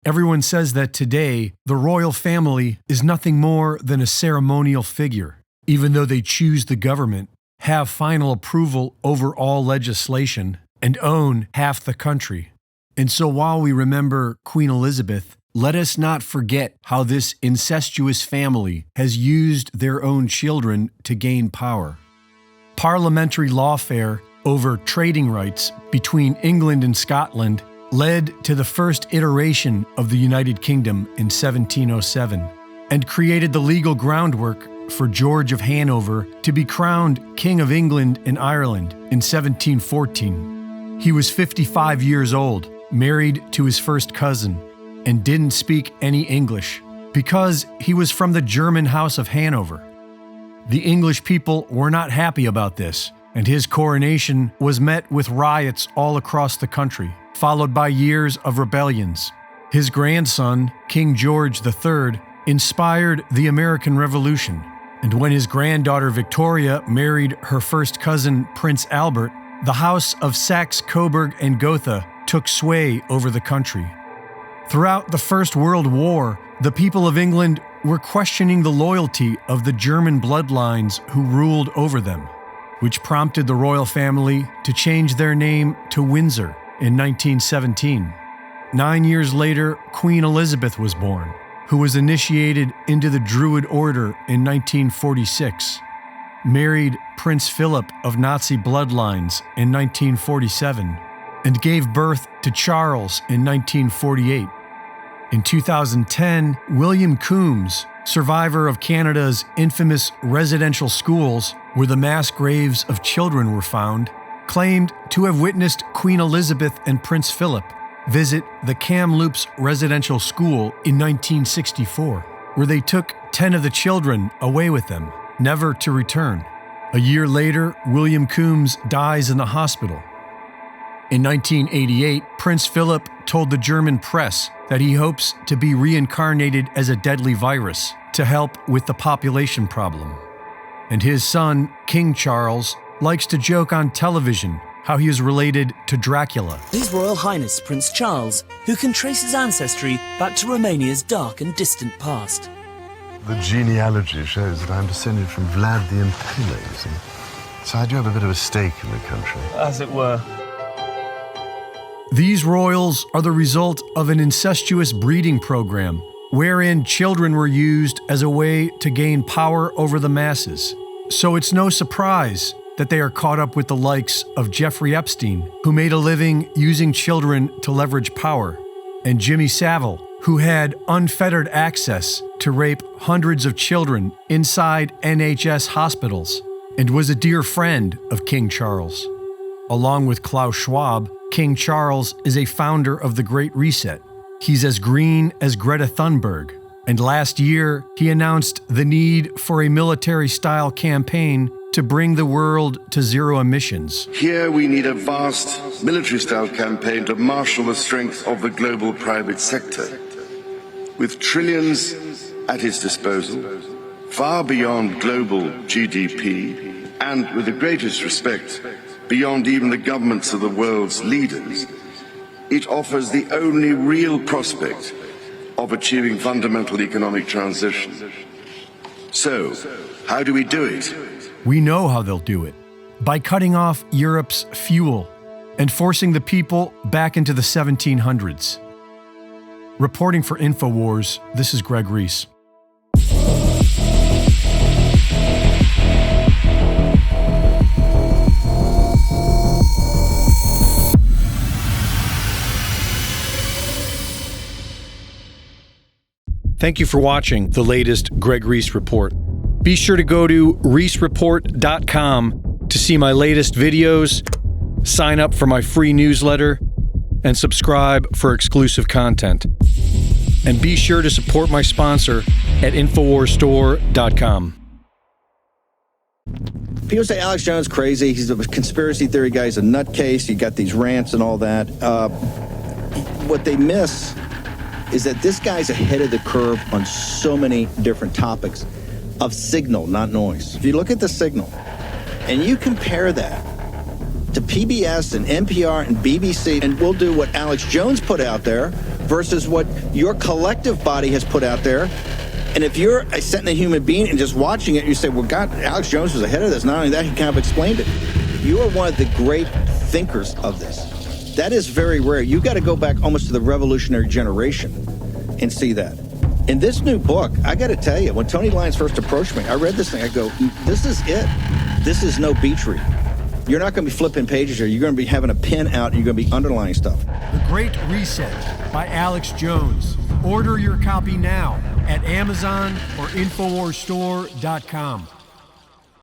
Everyone says that today, the royal family is nothing more than a ceremonial figure, even though they choose the government, have final approval over all legislation, and own half the country. And so while we remember Queen Elizabeth, let us not forget how this incestuous family has used their own children to gain power. Parliamentary lawfare over trading rights between England and Scotland led to the first iteration of the United Kingdom in 1707 and created the legal groundwork for George of Hanover to be crowned King of England and Ireland in 1714. He was 55 years old, married to his first cousin, and didn't speak any English because he was from the German House of Hanover. The English people were not happy about this, and his coronation was met with riots all across the country, followed by years of rebellions. His grandson, King George III, inspired the American Revolution, and when his granddaughter Victoria married her first cousin, Prince Albert, the House of Saxe-Coburg and Gotha took sway over the country. Throughout the First World War, the people of England were questioning the loyalty of the German bloodlines who ruled over them, which prompted the royal family to change their name to Windsor in 1917. 9 years later, Queen Elizabeth was born, who was initiated into the Druid Order in 1946, married Prince Philip of Nazi bloodlines in 1947, and gave birth to Charles in 1948. In 2010, William Coombs, survivor of Canada's infamous residential schools where the mass graves of children were found, claimed to have witnessed Queen Elizabeth and Prince Philip visit the Kamloops Residential School in 1964, where they took 10 of the children away with them, never to return. A year later, William Coombs dies in the hospital. In 1988, Prince Philip told the German press that he hopes to be reincarnated as a deadly virus to help with the population problem. And his son, King Charles, likes to joke on television how he is related to Dracula. His Royal Highness Prince Charles, who can trace his ancestry back to Romania's dark and distant past. The genealogy shows that I'm descended from Vlad the Impaler, you see. So I do have a bit of a stake in the country. As it were. These royals are the result of an incestuous breeding program wherein children were used as a way to gain power over the masses. So it's no surprise that they are caught up with the likes of Jeffrey Epstein, who made a living using children to leverage power, and Jimmy Savile, who had unfettered access to rape hundreds of children inside NHS hospitals and was a dear friend of King Charles. Along with Klaus Schwab, King Charles is a founder of the Great Reset. He's as green as Greta Thunberg, and last year he announced the need for a military-style campaign to bring the world to zero emissions. Here we need a vast military-style campaign to marshal the strength of the global private sector. With trillions at its disposal, far beyond global GDP, and with the greatest respect, beyond even the governments of the world's leaders, it offers the only real prospect of achieving fundamental economic transition. So, how do we do it? We know how they'll do it. By cutting off Europe's fuel and forcing the people back into the 1700s. Reporting for InfoWars, this is Greg Reese. Thank you for watching the latest Greg Reese Report. Be sure to go to reesereport.com to see my latest videos, sign up for my free newsletter, and subscribe for exclusive content. And be sure to support my sponsor at InfoWarsStore.com. People say Alex Jones crazy. He's a conspiracy theory guy. He's a nutcase. You got these rants and all that. What they miss is that this guy's ahead of the curve on so many different topics of signal, not noise. If you look at the signal and you compare that to PBS and NPR and BBC, and we'll do what Alex Jones put out there versus what your collective body has put out there. And if you're a sentient human being and just watching it, you say, well, God, Alex Jones was ahead of this. Not only that, he kind of explained it. You are one of the great thinkers of this. That is very rare. You've got to go back almost to the revolutionary generation and see that. In this new book, I got to tell you, when Tony Lyons first approached me, I read this thing. I go, this is it. This is no beach read. You're not going to be flipping pages here. You're going to be having a pen out and you're going to be underlining stuff. The Great Reset by Alex Jones. Order your copy now at Amazon or InfoWarsStore.com.